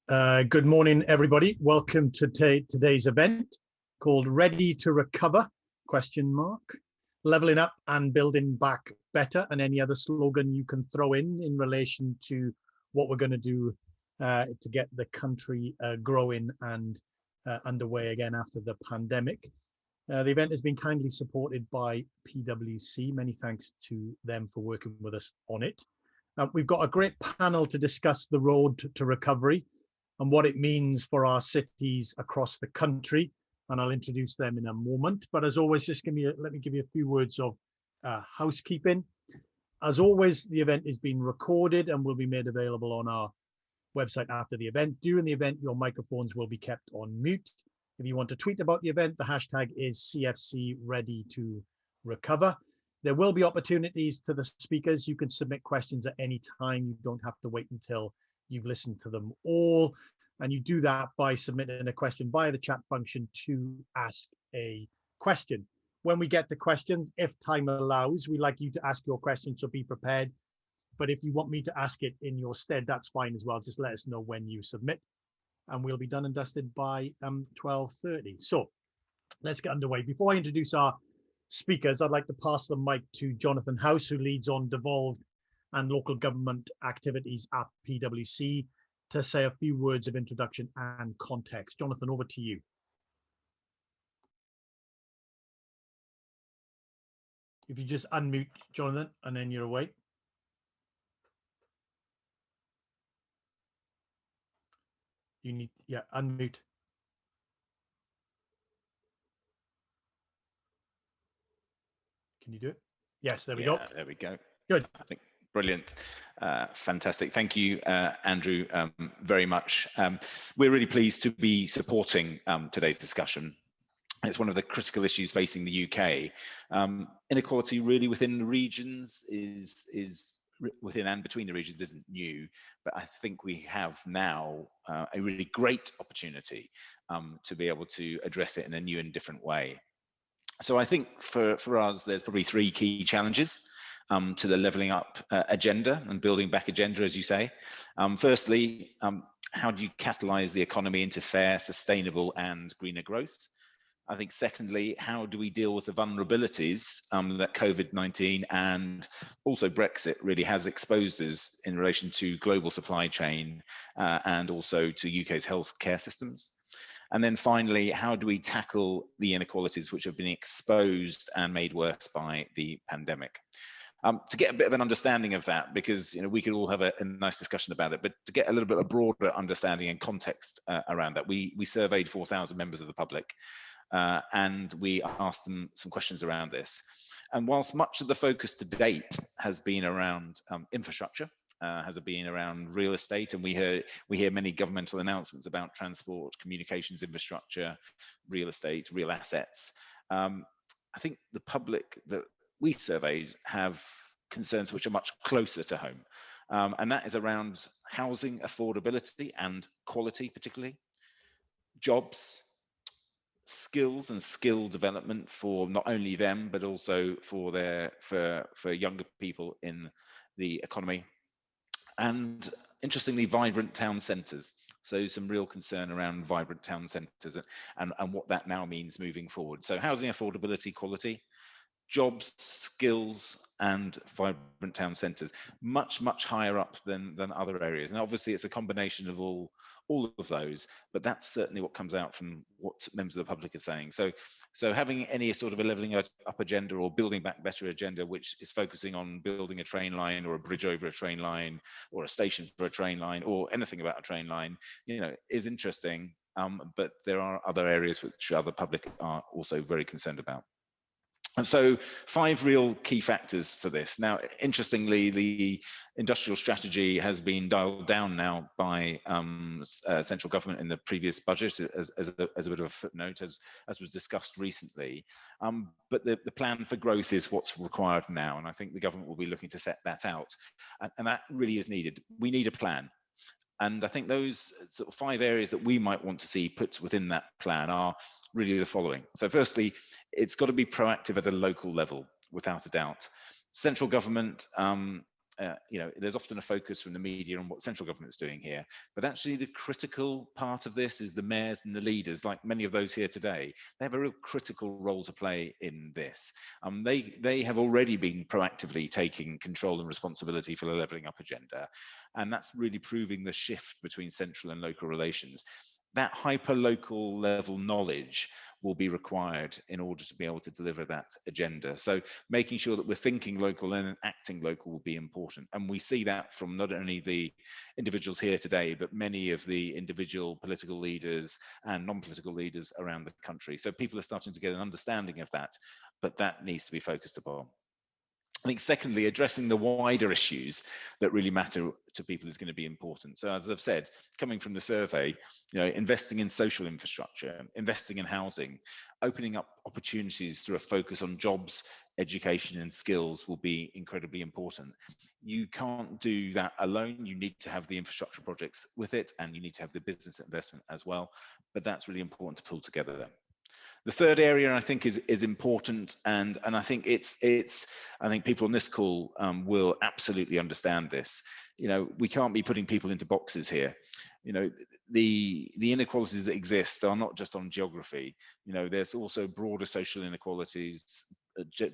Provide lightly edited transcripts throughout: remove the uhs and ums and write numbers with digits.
Good morning, everybody. Welcome to today's event called Ready to Recover, ? Leveling up and building back better, and any other slogan you can throw in relation to what we're going to do to get the country growing and underway again after the pandemic. The event has been kindly supported by PwC. Many thanks to them for working with us on it. We've got a great panel to discuss the road to recovery and what it means for our cities across the country. And I'll introduce them in a moment. But as always, just let me give you a few words of housekeeping. As always, the event is being recorded and will be made available on our website after the event. During the event, your microphones will be kept on mute. If you want to tweet about the event, the hashtag is CFC Ready to Recover. There will be opportunities to the speakers. You can submit questions at any time. You don't have to wait until you've listened to them all. And you do that by submitting a question via the chat function to ask a question. When we get to questions, if time allows, we like you to ask your question, so be prepared. But if you want me to ask it in your stead, that's fine as well. Just let us know when you submit. And we'll be done and dusted by 12:30. So let's get underway. Before I introduce our speakers, I'd like to pass the mic to Jonathan House, who leads on Devolved and local government activities at PwC, to say a few words of introduction and context. Jonathan, over to you. If you just unmute, Jonathan, and then you're away. You need, yeah, unmute. Can you do it? Yes, there we go. There we go. Good. I think brilliant. Fantastic. Thank you, Andrew, very much. We're really pleased to be supporting today's discussion. It's one of the critical issues facing the UK. Inequality really within the regions is within and between the regions isn't new, but I think we have now a really great opportunity to be able to address it in a new and different way. So I think for us, there's probably three key challenges to the levelling up agenda and building back agenda, as you say. Firstly, how do you catalyse the economy into fair, sustainable and greener growth? I think secondly, how do we deal with the vulnerabilities that COVID-19 and also Brexit really has exposed us in relation to global supply chain and also to UK's healthcare systems? And then finally, how do we tackle the inequalities which have been exposed and made worse by the pandemic? To get a bit of an understanding of that, because we could all have a nice discussion about it, but to get a little bit of a broader understanding and context around that, we surveyed 4,000 members of the public and we asked them some questions around this. And whilst much of the focus to date has been around infrastructure, has been around real estate, and we hear many governmental announcements about transport, communications infrastructure, real estate, real assets. I think the public that we surveyed have concerns which are much closer to home, and that is around housing affordability and quality, particularly jobs, skills and skill development for not only them but also for younger people in the economy, and interestingly, vibrant town centres. So some real concern around vibrant town centres and what that now means moving forward. So housing affordability, quality, jobs, skills, and vibrant town centres, much higher up than other areas. And obviously it's a combination of all of those, but that's certainly what comes out from what members of the public are saying. So having any sort of a levelling up agenda or building back better agenda, which is focusing on building a train line or a bridge over a train line or a station for a train line or anything about a train line, is interesting. But there are other areas which other public are also very concerned about. And so 5 real key factors for this. Now, interestingly, the industrial strategy has been dialed down now by central government in the previous budget as a bit of a footnote, as was discussed recently. But the plan for growth is what's required now. And I think the government will be looking to set that out. And that really is needed. We need a plan. And I think those sort of 5 areas that we might want to see put within that plan are really the following. So firstly, it's got to be proactive at a local level, without a doubt. Central government there's often a focus from the media on what central government's doing here, but actually the critical part of this is the mayors and the leaders, like many of those here today. They have a real critical role to play in this. They have already been proactively taking control and responsibility for the levelling up agenda, and that's really proving the shift between central and local relations. That hyper-local level knowledge will be required in order to be able to deliver that agenda. So making sure that we're thinking local and acting local will be important. And we see that from not only the individuals here today, but many of the individual political leaders and non-political leaders around the country. So people are starting to get an understanding of that, but that needs to be focused upon. I think secondly, addressing the wider issues that really matter to people is going to be important. So as I've said, coming from the survey, investing in social infrastructure, investing in housing, opening up opportunities through a focus on jobs, education and skills will be incredibly important. You can't do that alone. You need to have the infrastructure projects with it, and you need to have the business investment as well. But that's really important to pull together. The third area I think is important, and I think I think people on this call will absolutely understand this. We can't be putting people into boxes here. The inequalities that exist are not just on geography. There's also broader social inequalities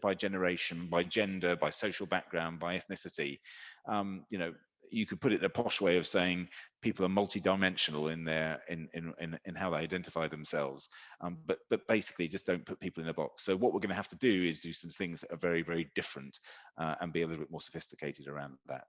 by generation, by gender, by social background, by ethnicity. You could put it in a posh way of saying people are multi-dimensional in how they identify themselves, but basically just don't put people in a box. So what we're going to have to do is do some things that are very, very different and be a little bit more sophisticated around that.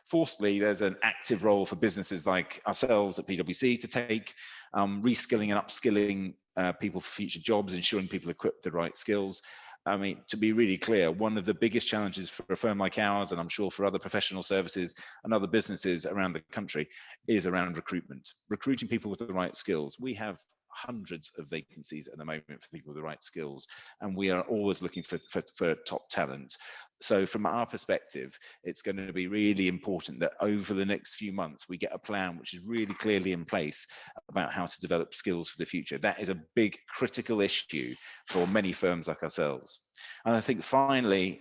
Fourthly, there's an active role for businesses like ourselves at PwC to take, reskilling and upskilling people for future jobs, ensuring people equip with the right skills. I mean, to be really clear, one of the biggest challenges for a firm like ours, and I'm sure for other professional services and other businesses around the country, is around recruitment, recruiting people with the right skills. We have hundreds of vacancies at the moment for people with the right skills, and we are always looking for top talent. So from our perspective, it's going to be really important that over the next few months, we get a plan which is really clearly in place about how to develop skills for the future. That is a big critical issue for many firms like ourselves. And I think finally,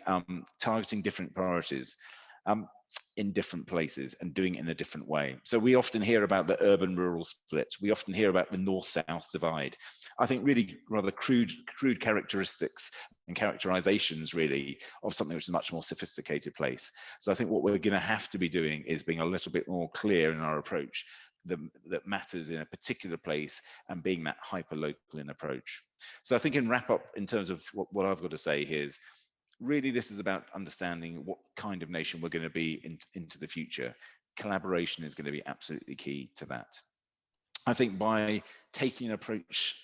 targeting different priorities in different places and doing it in a different way. So we often hear about the urban-rural split. We often hear about the north-south divide. I think really rather crude characteristics and characterizations really of something which is a much more sophisticated place. So I think what we're going to have to be doing is being a little bit more clear in our approach that matters in a particular place and being that hyper-local in approach. So I think in wrap up, in terms of what I've got to say here is, really, this is about understanding what kind of nation we're going to be into the future. Collaboration is going to be absolutely key to that. I think by taking an approach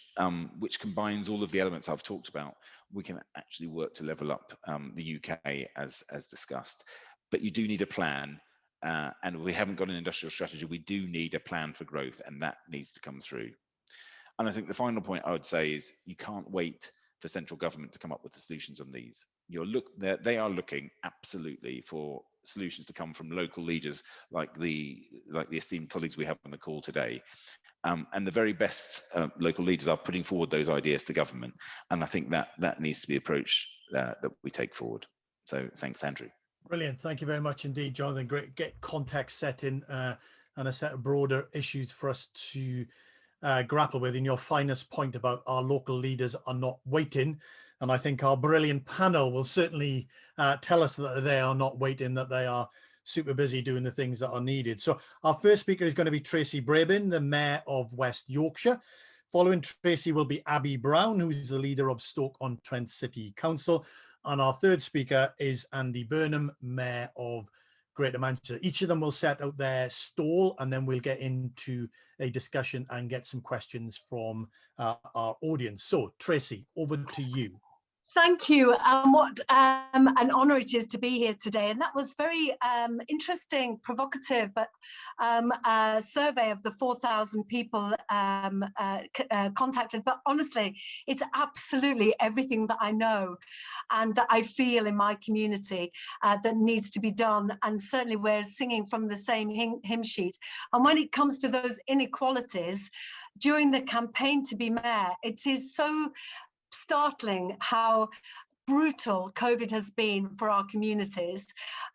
which combines all of the elements I've talked about, we can actually work to level up the UK as discussed. But you do need a plan, and we haven't got an industrial strategy. We do need a plan for growth, and that needs to come through. And I think the final point I would say is you can't wait for central government to come up with the solutions on these. They are looking absolutely for solutions to come from local leaders like the esteemed colleagues we have on the call today. And the very best local leaders are putting forward those ideas to government. And I think that needs to be the approach that we take forward. So thanks, Andrew. Brilliant. Thank you very much indeed, Jonathan. Great. Get context set in and a set of broader issues for us to grapple with. In your finest point about our local leaders are not waiting, and I think our brilliant panel will certainly tell us that they are not waiting, that they are super busy doing the things that are needed. So our first speaker is going to be Tracy Brabin, the Mayor of West Yorkshire. Following Tracy will be Abby Brown, who is the leader of Stoke-on-Trent City Council. And our third speaker is Andy Burnham, Mayor of Greater Manchester. Each of them will set out their stall, and then we'll get into a discussion and get some questions from our audience. So Tracy, over to you. Thank you. What an honour it is to be here today. And that was very interesting, provocative, but a survey of the 4,000 people contacted. But honestly, it's absolutely everything that I know and that I feel in my community that needs to be done. And certainly we're singing from the same hymn sheet. And when it comes to those inequalities, during the campaign to be mayor, it is so startling how brutal COVID has been for our communities,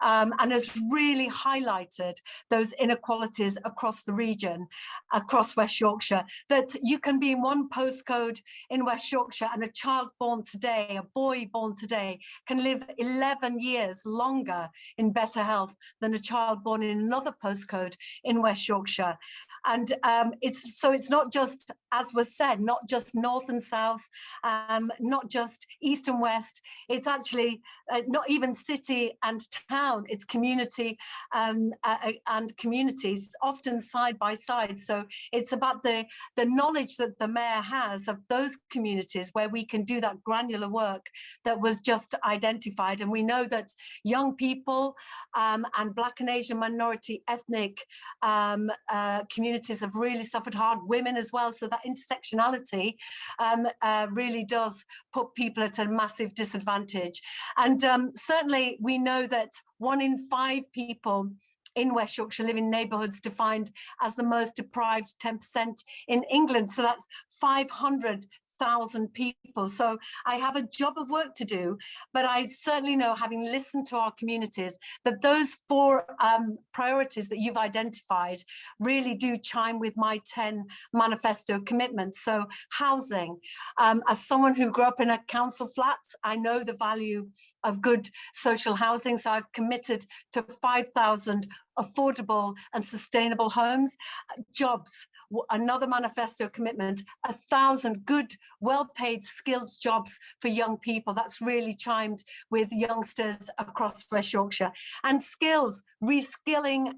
and has really highlighted those inequalities across the region, across West Yorkshire, that you can be in one postcode in West Yorkshire and a child born today, a boy born today, can live 11 years longer in better health than a child born in another postcode in West Yorkshire. And it's not just, as was said, not just north and south, not just east and west. It's actually not even city and town, it's community and communities, often side by side. So it's about the knowledge that the mayor has of those communities where we can do that granular work that was just identified. And we know that young people and Black and Asian minority ethnic communities have really suffered hard, women as well. So that intersectionality really does put people at a massive disadvantage. And certainly we know that 1 in 5 people in West Yorkshire live in neighbourhoods defined as the most deprived 10% in England. So that's 500,000 people. So I have a job of work to do, but I certainly know, having listened to our communities, that those 4 priorities that you've identified really do chime with my 10 manifesto commitments. So housing, as someone who grew up in a council flat, I know the value of good social housing. So I've committed to 5,000 affordable and sustainable homes. Jobs, another manifesto commitment, 1,000 good, well-paid, skilled jobs for young people. That's really chimed with youngsters across West Yorkshire. And skills, reskilling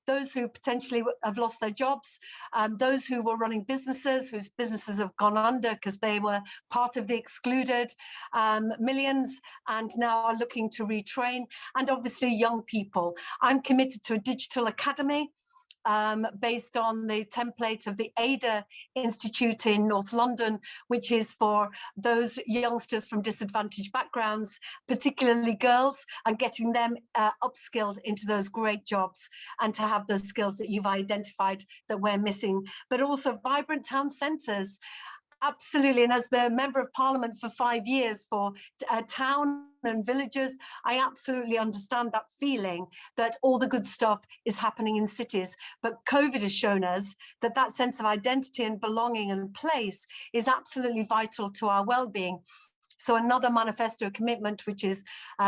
those who potentially have lost their jobs, those who were running businesses, whose businesses have gone under because they were part of the excluded millions and now are looking to retrain, and obviously young people. I'm committed to a digital academy based on the template of the Ada Institute in North London, which is for those youngsters from disadvantaged backgrounds, particularly girls, and getting them upskilled into those great jobs and to have those skills that you've identified that we're missing. But also vibrant town centres. Absolutely, and as the Member of Parliament for 5 years for town and villages, I absolutely understand that feeling that all the good stuff is happening in cities. But COVID has shown us that that sense of identity and belonging and place is absolutely vital to our well-being. So another manifesto commitment, which is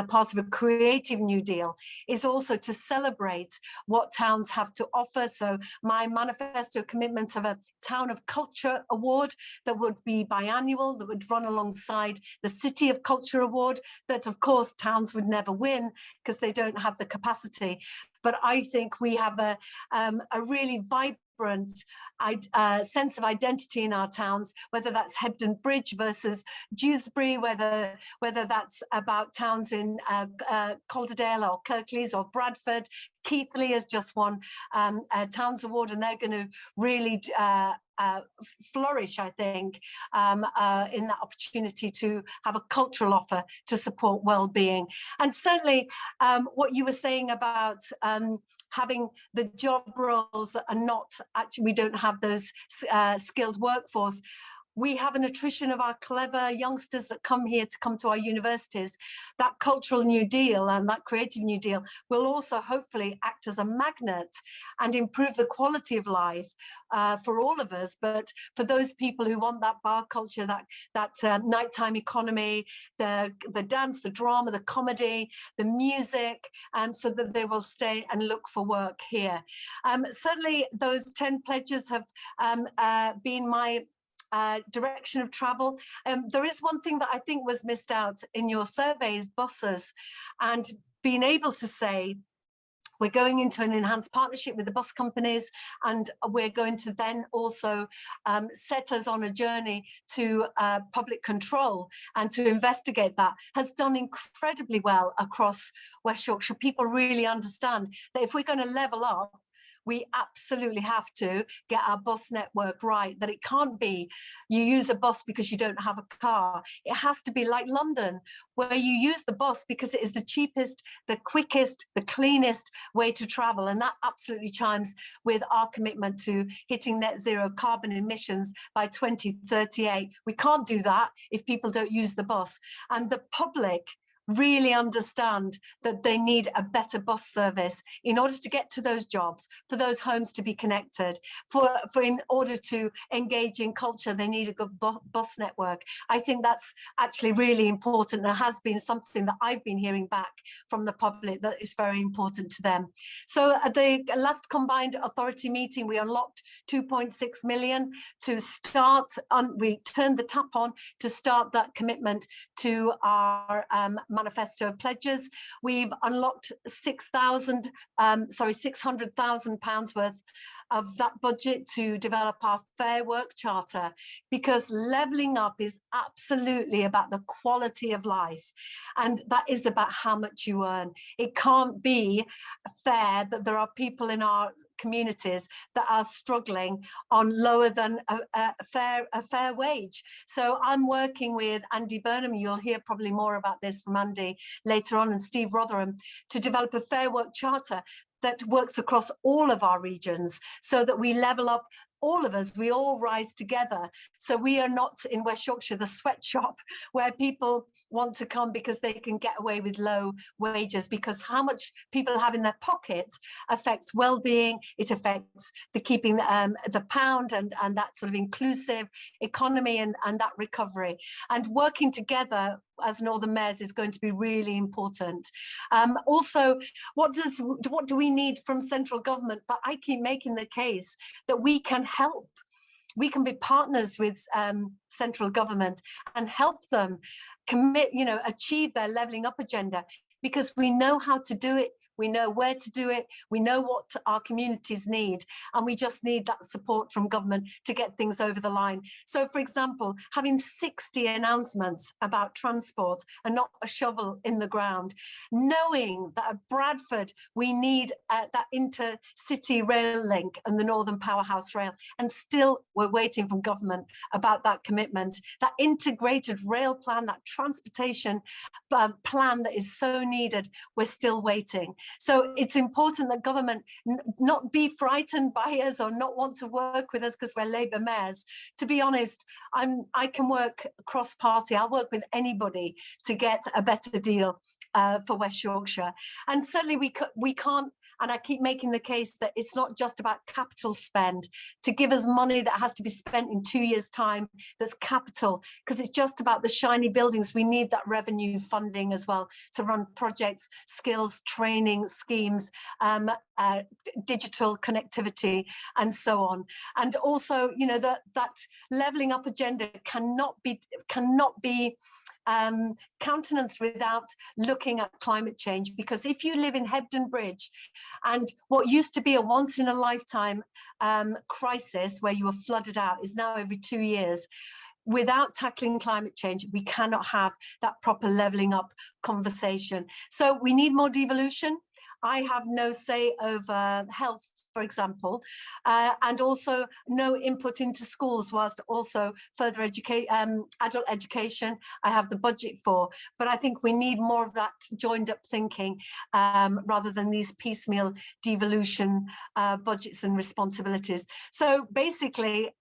part of a creative New Deal, is also to celebrate what towns have to offer. So my manifesto commitment of a Town of Culture Award that would be biannual, that would run alongside the City of Culture Award, that of course towns would never win because they don't have the capacity. But I think we have a really vibrant sense of identity in our towns, whether that's Hebden Bridge versus Dewsbury, whether that's about towns in Calderdale or Kirklees or Bradford. Keighley has just won a Towns Award, and they're going to really flourish, I think, in that opportunity to have a cultural offer to support well-being. And certainly what you were saying about having the job roles that are not, actually, we don't have those skilled workforce. We have an attrition of our clever youngsters that come here to come to our universities. That cultural New Deal and that creative New Deal will also hopefully act as a magnet and improve the quality of life for all of us. But for those people who want that bar culture, that nighttime economy, the dance, the drama, the comedy, the music, so that they will stay and look for work here. Certainly those 10 pledges have been my direction of travel. There is one thing that I think was missed out in your surveys, buses, and being able to say, we're going into an enhanced partnership with the bus companies, and we're going to then also set us on a journey to public control and to investigate that, has done incredibly well across West Yorkshire. People really understand that if we're going to level up, we absolutely have to get our bus network right, that it can't be you use a bus because you don't have a car. It has to be like London, where you use the bus because it is the cheapest, the quickest, the cleanest way to travel. And that absolutely chimes with our commitment to hitting net zero carbon emissions by 2038. We can't do that if people don't use the bus. And the public really understand that they need a better bus service in order to get to those jobs, for those homes to be connected, for in order to engage in culture, they need a good bus network. I think that's actually really important, and has been something that I've been hearing back from the public that is very important to them. So at the last combined authority meeting, we unlocked 2.6 million to start on, we turned the tap on to start that commitment to our manifesto pledges. We've unlocked £600,000 worth of that budget to develop our Fair Work Charter, because levelling up is absolutely about the quality of life, and that is about how much you earn. It can't be fair that there are people in our communities that are struggling on lower than a fair wage. So I'm working with Andy Burnham, you'll hear probably more about this from Andy later on, and Steve Rotherham, to develop a Fair Work Charter that works across all of our regions, so that we level up, all of us, we all rise together. So we are not in West Yorkshire the sweatshop where people want to come because they can get away with low wages, because how much people have in their pockets affects well-being, it affects the keeping the pound and that sort of inclusive economy and that recovery. And working together as Northern Mayors is going to be really important. Also, what do we need from central government? But I keep making the case that we can help. We can be partners with central government and help them commit, achieve their levelling up agenda, because we know how to do it. We know where to do it. We know what our communities need, and we just need that support from government to get things over the line. So, for example, having 60 announcements about transport and not a shovel in the ground, knowing that at Bradford we need that intercity rail link and the Northern Powerhouse Rail, and still we're waiting from government about that commitment, that integrated rail plan, that transportation plan that is so needed, we're still waiting. So it's important that government not be frightened by us or not want to work with us because we're Labour mayors. To be honest, I can work cross-party. I'll work with anybody to get a better deal for West Yorkshire. And certainly we can't, and I keep making the case that it's not just about capital spend, to give us money that has to be spent in 2 years' time, that's capital, because it's just about the shiny buildings. We need that revenue funding as well to run projects, skills, training schemes, digital connectivity, and so on. And also, that levelling up agenda cannot be countenanced without looking at climate change, because if you live in Hebden Bridge and what used to be a once in a lifetime crisis where you were flooded out is now every 2 years, without tackling climate change, we cannot have that proper levelling up conversation. So we need more devolution. I have no say over health, for example, and also no input into schools, whilst also further adult education I have the budget for. But I think we need more of that joined up thinking rather than these piecemeal devolution budgets and responsibilities. So basically,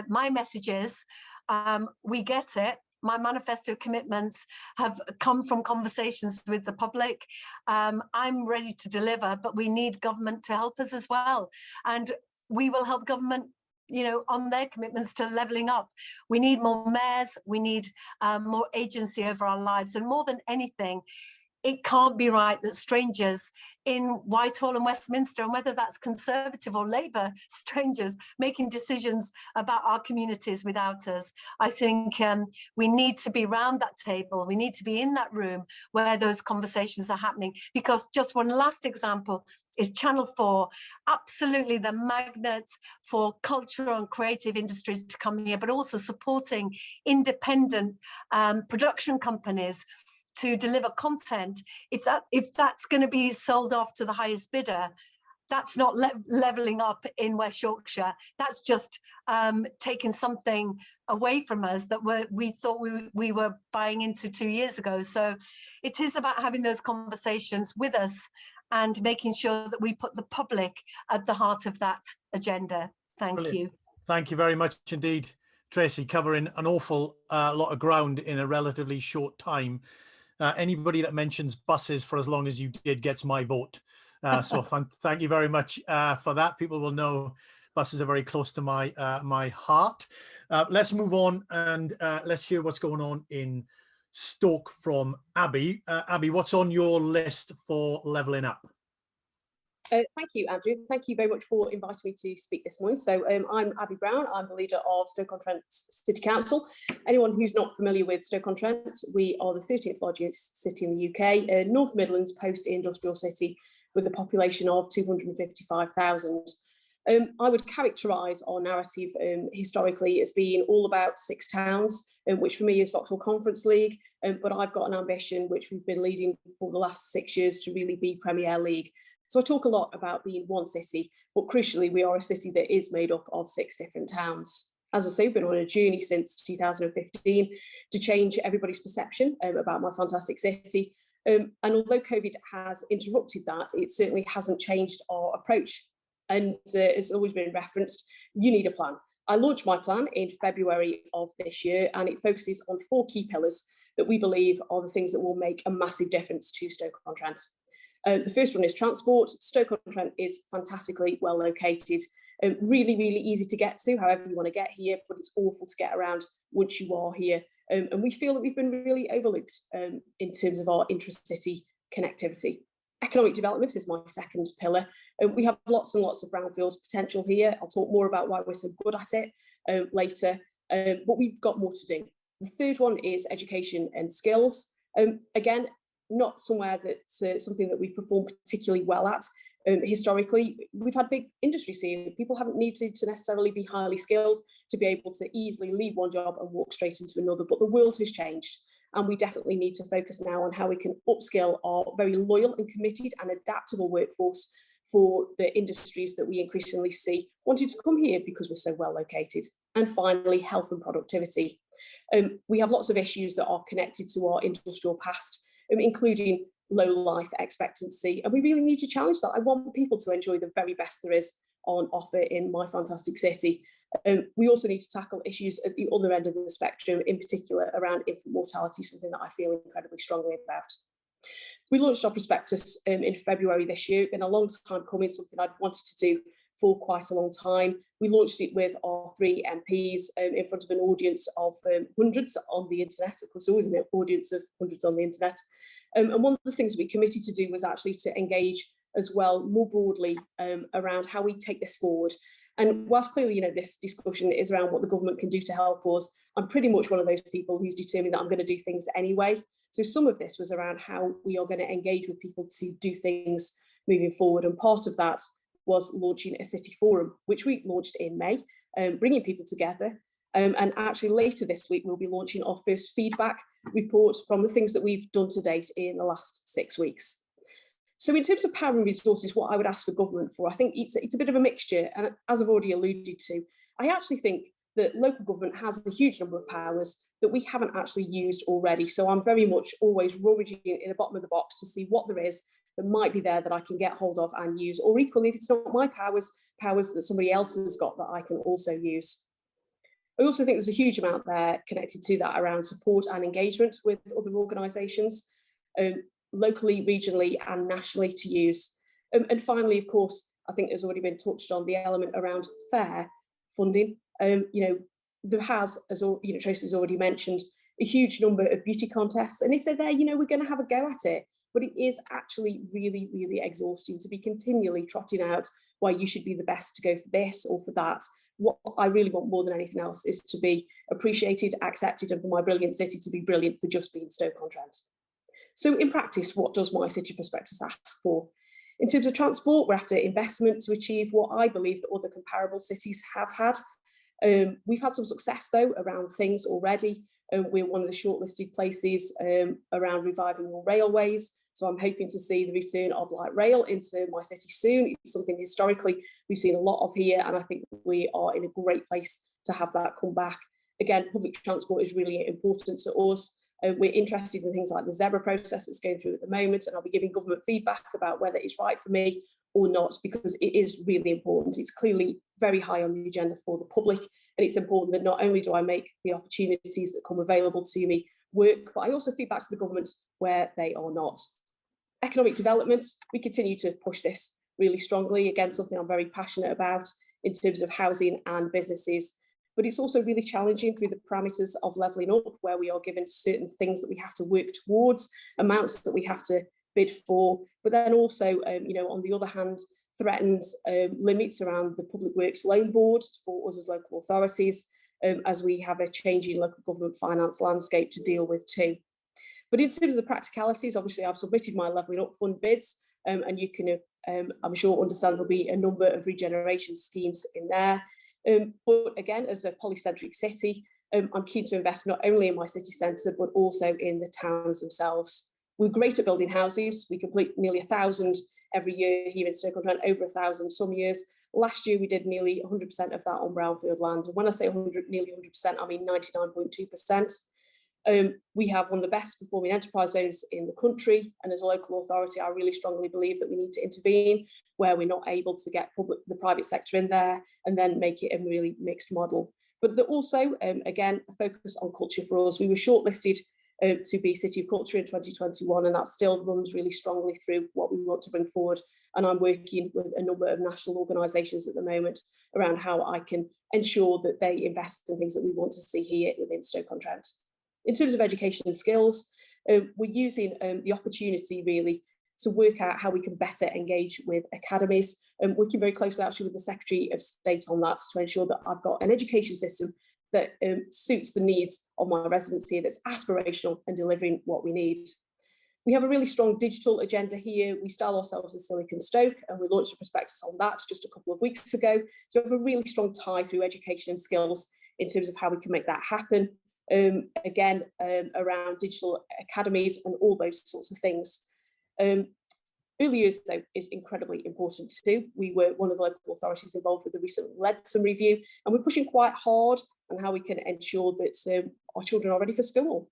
my message is, we get it. My manifesto commitments have come from conversations with the public. I'm ready to deliver, but we need government to help us as well. And we will help government, on their commitments to levelling up. We need more mayors, we need more agency over our lives. And more than anything, it can't be right that strangers in Whitehall and Westminster, and whether that's Conservative or Labour strangers, making decisions about our communities without us. I think we need to be round that table. We need to be in that room where those conversations are happening. Because just one last example is Channel 4, absolutely the magnet for cultural and creative industries to come here, but also supporting independent production companies to deliver content. If that's going to be sold off to the highest bidder, that's not levelling up in West Yorkshire. That's just taking something away from us that we thought we were buying into 2 years ago. So it is about having those conversations with us and making sure that we put the public at the heart of that agenda. Thank Brilliant. you. Thank you very much indeed, Tracy, covering an awful lot of ground in a relatively short time. Anybody that mentions buses for as long as you did gets my vote. So thank you very much for that. People will know buses are very close to my my heart. Let's move on and let's hear what's going on in Stoke from Abby. Abby, what's on your list for levelling up? Thank you, Andrew. Thank you very much for inviting me to speak this morning. So I'm Abby Brown. I'm the leader of Stoke-on-Trent City Council. Anyone who's not familiar with Stoke-on-Trent, we are the 30th largest city in the UK, North Midlands post-industrial city with a population of 255,000. I would characterise our narrative historically as being all about 6 towns, which for me is Vauxhall Conference League, but I've got an ambition which we've been leading for the last 6 years to really be Premier League. So I talk a lot about being one city, but crucially we are a city that is made up of 6 different towns. As I say, I've been on a journey since 2015 to change everybody's perception about my fantastic city. And although COVID has interrupted that, it certainly hasn't changed our approach. And it's always been referenced, you need a plan. I launched my plan in February of this year, and it focuses on 4 key pillars that we believe are the things that will make a massive difference to Stoke-on-Trent. The first one is transport. Stoke-on-Trent is fantastically well located, really, really easy to get to, however you want to get here, but it's awful to get around once you are here. And we feel that we've been really overlooked in terms of our intra-city connectivity. Economic development is my second pillar. We have lots and lots of brownfield potential here. I'll talk more about why we're so good at it later, but we've got more to do. The third one is education and skills. Again, not somewhere that's something that we've performed particularly well at. Historically, we've had big industries here. People haven't needed to necessarily be highly skilled to be able to easily leave one job and walk straight into another, but the world has changed. And we definitely need to focus now on how we can upskill our very loyal and committed and adaptable workforce for the industries that we increasingly see wanting to come here because we're so well located. And finally, health and productivity. We have lots of issues that are connected to our industrial past, including low life expectancy, and we really need to challenge that. I want people to enjoy the very best there is on offer in my fantastic city. We also need to tackle issues at the other end of the spectrum, in particular around infant mortality, something that I feel incredibly strongly about. We launched our prospectus in February this year. It's been a long time coming, something I'd wanted to do for quite a long time. We launched it with our 3 MPs in front of an audience of hundreds on the internet. Of course, always an audience of hundreds on the internet. And one of the things we committed to do was actually to engage as well more broadly around how we take this forward. And whilst clearly, this discussion is around what the government can do to help us, I'm pretty much one of those people who's determined that I'm going to do things anyway. So some of this was around how we are going to engage with people to do things moving forward. And part of that was launching a city forum, which we launched in May, bringing people together. And actually later this week, we'll be launching our first feedback report from the things that we've done to date in the last 6 weeks. So in terms of power and resources, what I would ask for government for, I think it's a bit of a mixture. And as I've already alluded to, I actually think that local government has a huge number of powers that we haven't actually used already. So I'm very much always rummaging in the bottom of the box to see what there is that might be there that I can get hold of and use, or equally, if it's not my powers that somebody else has got that I can also use. I also think there's a huge amount there connected to that around support and engagement with other organisations, locally, regionally and nationally to use. And finally, of course, I think there's already been touched on the element around fair funding. There has, as Tracy's already mentioned, a huge number of beauty contests. And if they're there, we're going to have a go at it. But it is actually really, really exhausting to be continually trotting out why you should be the best to go for this or for that. What I really want more than anything else is to be appreciated, accepted, and for my brilliant city to be brilliant for just being Stoke-on-Trent. So in practice, what does my city prospectus ask for? In terms of transport, we're after investment to achieve what I believe that other comparable cities have had. We've had some success, though, around things already. We're one of the shortlisted places around reviving railways. So I'm hoping to see the return of light rail into my city soon. It's something historically we've seen a lot of here, and I think we are in a great place to have that come back. Again, public transport is really important to us. We're interested in things like the zebra process that's going through at the moment, and I'll be giving government feedback about whether it's right for me or not, because it is really important. It's clearly very high on the agenda for the public, and it's important that not only do I make the opportunities that come available to me work, but I also feed back to the government where they are not. Economic development, we continue to push this really strongly. Again, something I'm very passionate about in terms of housing and businesses, but it's also really challenging through the parameters of levelling up, where we are given certain things that we have to work towards, amounts that we have to bid for, but then also, on the other hand, threatens limits around the Public Works Loan Board for us as local authorities, as we have a changing local government finance landscape to deal with too. But in terms of the practicalities, obviously I've submitted my Levelling Up Fund bids, and you can, I'm sure, understand there'll be a number of regeneration schemes in there. But again, as a polycentric city, I'm keen to invest not only in my city centre, but also in the towns themselves. We're great at building houses. We complete nearly 1,000 every year here in Stoke-on-Trent, over 1,000 some years. Last year, we did nearly 100% of that on brownfield land. And when I say nearly 100%, I mean 99.2%. We have one of the best performing enterprise zones in the country, and as a local authority, I really strongly believe that we need to intervene where we're not able to get the private sector in there, and then make it a really mixed model. But also, again, a focus on culture for us. We were shortlisted to be City of Culture in 2021, and that still runs really strongly through what we want to bring forward. And I'm working with a number of national organisations at the moment around how I can ensure that they invest in things that we want to see here within Stoke-on-Trent. In terms of education and skills, we're using the opportunity really to work out how we can better engage with academies, and working very closely actually with the Secretary of State on that to ensure that I've got an education system that suits the needs of my residents here, that's aspirational and delivering what we need. We have a really strong digital agenda here. We style ourselves as Silicon Stoke, and we launched a prospectus on that just a couple of weeks ago. So we have a really strong tie through education and skills in terms of how we can make that happen. Around digital academies and all those sorts of things. Early years, though, is incredibly important too. We were one of the local authorities involved with the recent LEDSOM review, and we're pushing quite hard on how we can ensure that our children are ready for school.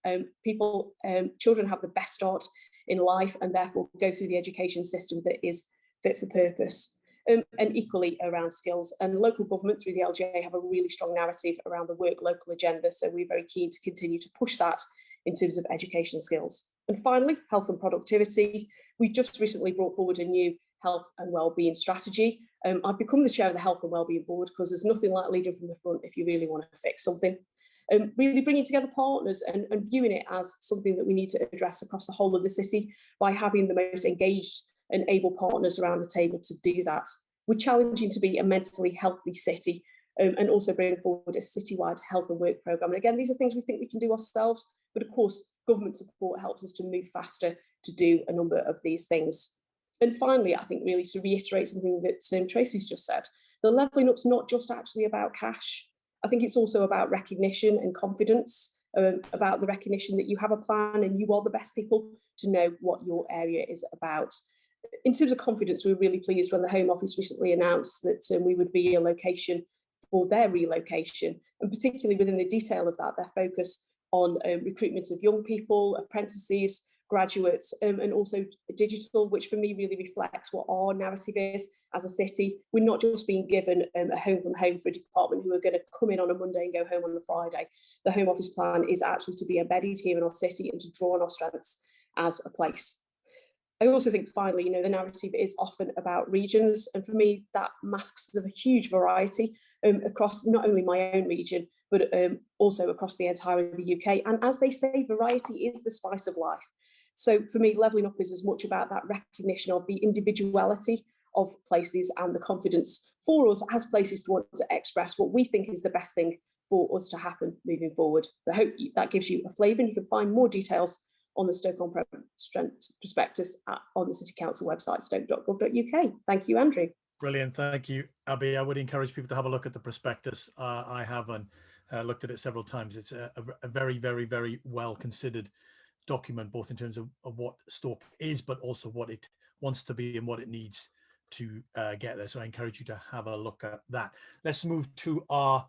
Children have the best start in life, and therefore go through the education system that is fit for purpose. And equally around skills, and local government through the LGA have a really strong narrative around the work local agenda, so we're very keen to continue to push that in terms of education skills. And finally, health and productivity. We just recently brought forward a new health and wellbeing strategy. I've become the chair of the Health and Wellbeing Board because there's nothing like leading from the front if you really want to fix something. Really bringing together partners and viewing it as something that we need to address across the whole of the city by having the most engaged and able partners around the table to do that. We're challenging to be a mentally healthy city, and also bring forward a citywide health and work programme. And again, these are things we think we can do ourselves, but of course, government support helps us to move faster to do a number of these things. And finally, I think really to reiterate something that Tracy's just said, the levelling up's not just actually about cash. I think it's also about recognition and confidence, about the recognition that you have a plan and you are the best people to know what your area is about. In terms of confidence, we were really pleased when the Home Office recently announced that we would be a location for their relocation, and particularly within the detail of that, their focus on recruitment of young people, apprentices, graduates, and also digital, which for me really reflects what our narrative is as a city. We're not just being given a home from home for a department who are going to come in on a Monday and go home on a Friday. The Home Office plan is actually to be embedded here in our city and to draw on our strengths as a place. I also think, finally, the narrative is often about regions, and for me, that masks the huge variety across not only my own region, but also across the entire of the UK. And as they say, variety is the spice of life. So for me, levelling up is as much about that recognition of the individuality of places and the confidence for us as places to want to express what we think is the best thing for us to happen moving forward. So I hope that gives you a flavour, and you can find more details on the Stoke-on-Trent prospectus on the City Council website, stoke.gov.uk. Thank you, Andrew. Brilliant, thank you, Abby. I would encourage people to have a look at the prospectus. I have looked at it several times. It's a very, very, very well considered document, both in terms of what Stoke is, but also what it wants to be and what it needs to get there. So I encourage you to have a look at that. Let's move to our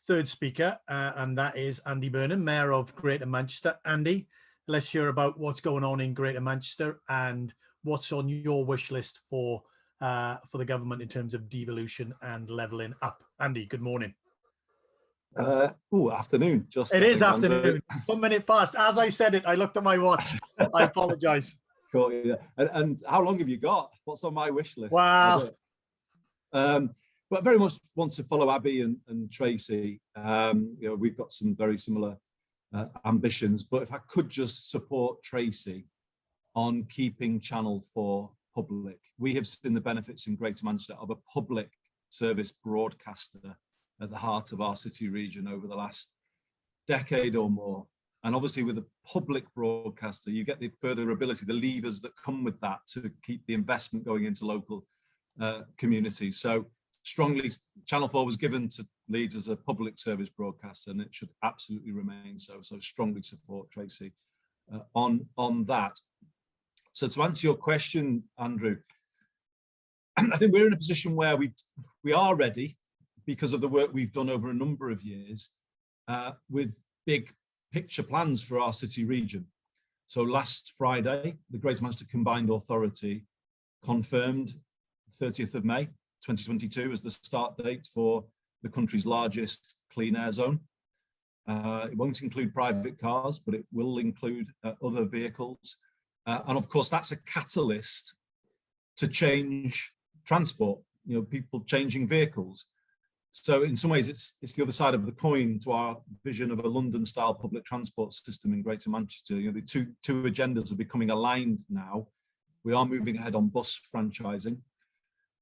third speaker, and that is Andy Burnham, Mayor of Greater Manchester. Andy, let's hear about what's going on in Greater Manchester and what's on your wish list for the government in terms of devolution and levelling up. Andy, good morning. Afternoon. Just it is afternoon. 1 minute past. As I said it, I looked at my watch. I apologise. Cool, yeah. And how long have you got? What's on my wish list? Wow. But very much want to follow Abby and Tracy. We've got some very similar ambitions. But if I could just support Tracy on keeping Channel 4 public, we have seen the benefits in Greater Manchester of a public service broadcaster at the heart of our city region over the last decade or more. And obviously with a public broadcaster, you get the further ability, the levers that come with that to keep the investment going into local communities. So strongly, Channel 4 was given to Leeds as a public service broadcaster, and it should absolutely remain so. So strongly support Tracy on that. So to answer your question, Andrew, I think we're in a position where we are ready, because of the work we've done over a number of years, with big picture plans for our city region. So last Friday, the Greater Manchester Combined Authority confirmed 30th of May 2022 as the start date for the country's largest clean air zone. It won't include private cars, but it will include other vehicles. And of course, that's a catalyst to change transport, people changing vehicles. So in some ways, it's the other side of the coin to our vision of a London-style public transport system in Greater Manchester. The two agendas are becoming aligned now. We are moving ahead on bus franchising,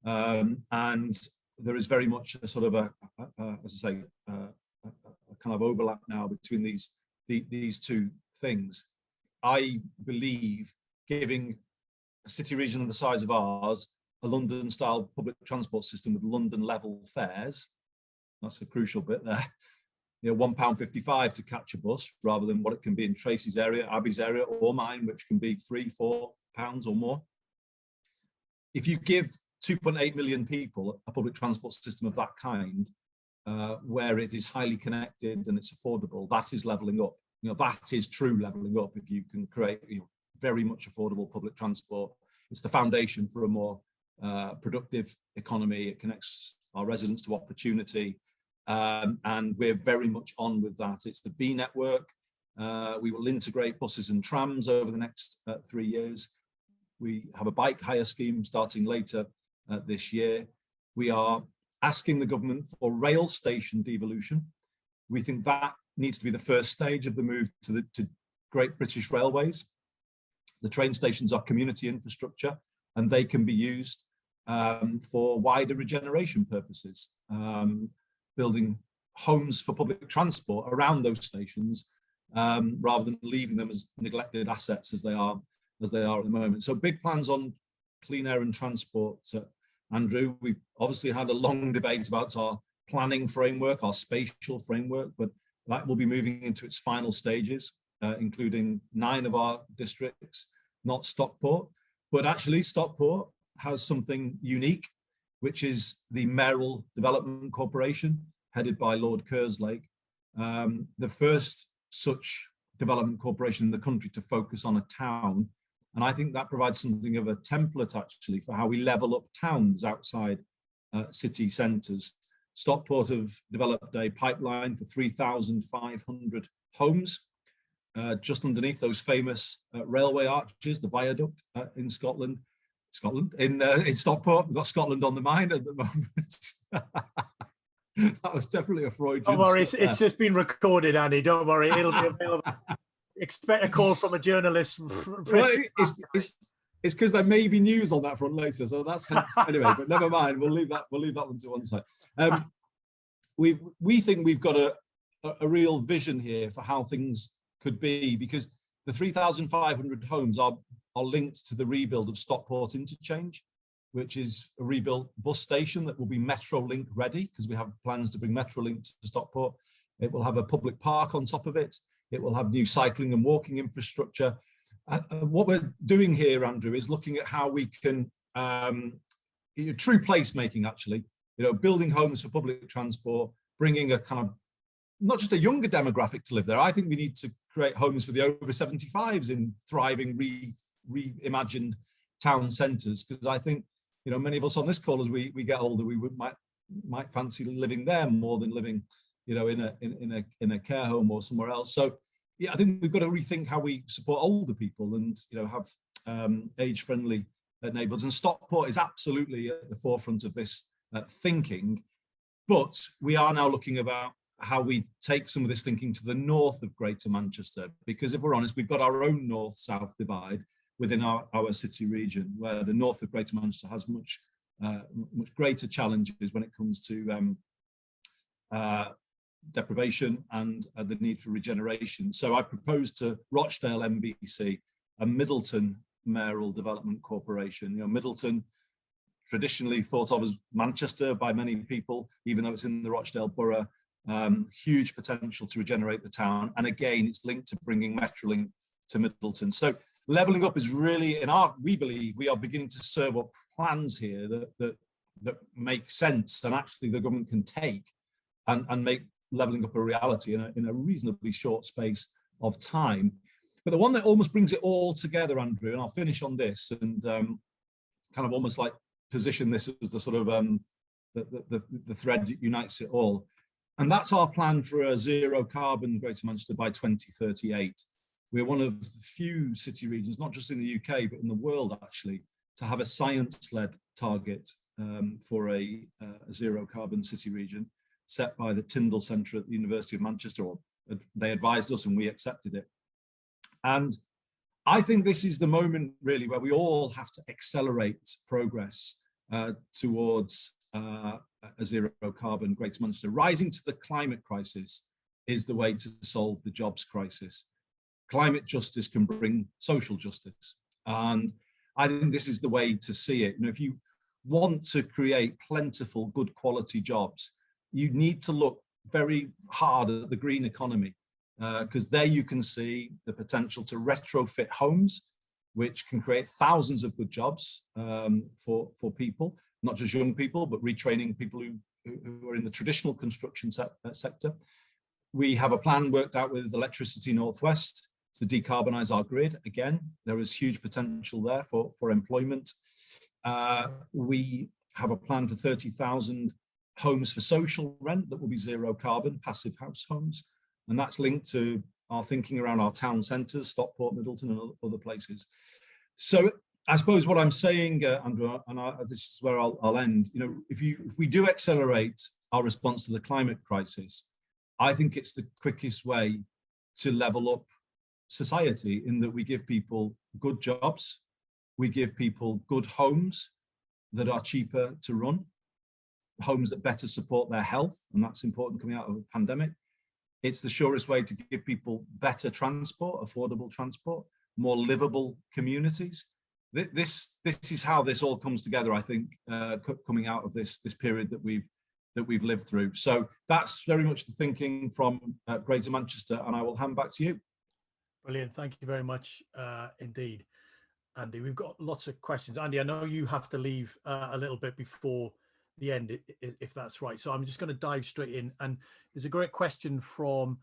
and there is very much a sort of a kind of overlap now between these two things. I believe giving a city region of the size of ours a London-style public transport system with London-level fares. That's a crucial bit there. £1.55 to catch a bus, rather than what it can be in Tracy's area, Abby's area, or mine, which can be £3-4 or more. If you give 2.8 million people a public transport system of that kind, where it is highly connected and it's affordable, that is levelling up. That is true levelling up. If you can create very much affordable public transport, it's the foundation for a more productive economy. It connects our residents to opportunity. And we're very much on with that. It's the B network. We will integrate buses and trams over the next 3 years. We have a bike hire scheme starting later this year. We are asking the government for rail station devolution. We think that needs to be the first stage of the move to Great British Railways. The train stations are community infrastructure, and they can be used for wider regeneration purposes. Building homes for public transport around those stations, rather than leaving them as neglected assets as they are at the moment. So big plans on clean air and transport. Andrew, we've obviously had a long debate about our planning framework, our spatial framework, but that will be moving into its final stages, including 9 of our districts, not Stockport. But actually Stockport has something unique, which is the Mayoral Development Corporation, headed by Lord Kerslake, the first such development corporation in the country to focus on a town. And I think that provides something of a template, actually, for how we level up towns outside city centres. Stockport have developed a pipeline for 3,500 homes, just underneath those famous railway arches, the viaduct in Scotland. In Stockport. We've got Scotland on the mind at the moment. That was definitely a Freudian. Don't worry, it's just been recorded, Andy. Don't worry, it'll be available. Expect a call from a journalist. Well, it's because there may be news on that front later, so that's anyway. But never mind. We'll leave that one to one side. We think we've got a real vision here for how things could be, because the 3,500 homes are linked to the rebuild of Stockport Interchange, which is a rebuilt bus station that will be Metrolink ready, because we have plans to bring Metrolink to Stockport. It will have a public park on top of it. It will have new cycling and walking infrastructure. what we're doing here, Andrew, is looking at how we can, true placemaking actually, building homes for public transport, bringing a kind of, not just a younger demographic to live there. I think we need to create homes for the over 75s in thriving, reimagined town centres, because I think, many of us on this call, as we get older, we might fancy living there more than living, in a care home or somewhere else. So yeah, I think we've got to rethink how we support older people and have age-friendly neighbourhoods. And Stockport is absolutely at the forefront of this thinking. But we are now looking about how we take some of this thinking to the north of Greater Manchester, because if we're honest, we've got our own north-south divide within our city region, where the north of Greater Manchester has much greater challenges when it comes to deprivation and the need for regeneration. So I've proposed to Rochdale MBC a Middleton Mayoral Development Corporation. Middleton, traditionally thought of as Manchester by many people, even though it's in the Rochdale borough. Huge potential to regenerate the town, and again, it's linked to bringing Metrolink to Middleton. So levelling up is really, we believe we are beginning to serve up plans here that make sense, and actually the government can take and make levelling up a reality in a reasonably short space of time. But the one that almost brings it all together, Andrew, and I'll finish on this, and kind of almost like position this as the sort of the thread that unites it all. And that's our plan for a zero carbon Greater Manchester by 2038. We're one of the few city regions, not just in the UK, but in the world actually, to have a science-led target for a zero carbon city region set by the Tyndall Centre at the University of Manchester, or they advised us and we accepted it. And I think this is the moment really where we all have to accelerate progress towards a zero carbon Greater Manchester. Rising to the climate crisis is the way to solve the jobs crisis. Climate justice can bring social justice. And I think this is the way to see it. If you want to create plentiful, good quality jobs, you need to look very hard at the green economy, because there you can see the potential to retrofit homes, which can create thousands of good jobs for people, not just young people, but retraining people who are in the traditional construction sector. We have a plan worked out with Electricity Northwest to decarbonise our grid. Again, there is huge potential there for employment. We have a plan for 30,000 homes for social rent that will be zero carbon, passive house homes. And that's linked to our thinking around our town centres, Stockport, Middleton and other places. So I suppose what I'm saying, Andrew, and this is where I'll end, if we do accelerate our response to the climate crisis, I think it's the quickest way to level up society, in that we give people good jobs, we give people good homes that are cheaper to run, homes that better support their health, and that's important coming out of a pandemic. It's the surest way to give people better transport, affordable transport, more livable communities. This is how this all comes together, I think, coming out of this period that we've lived through. So that's very much the thinking from Greater Manchester, and I will hand back to you. Brilliant, thank you very much indeed, Andy. We've got lots of questions. Andy, I know you have to leave a little bit before the end, if that's right. So I'm just going to dive straight in. And there's a great question from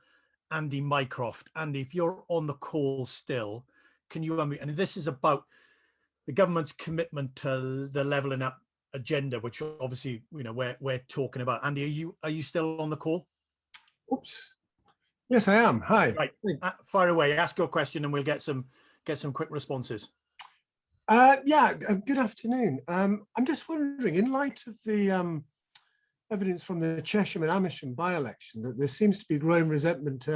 Andy Mycroft. Andy, if you're on the call still, can you unmute? And this is about the government's commitment to the levelling up agenda, which obviously we're talking about. Andy, are you still on the call? Oops. Yes, I am. Hi. Right. Fire away. Ask your question, and we'll get some quick responses. Yeah. Good afternoon. I'm just wondering, in light of the evidence from the Chesham and Amersham by-election, that there seems to be growing resentment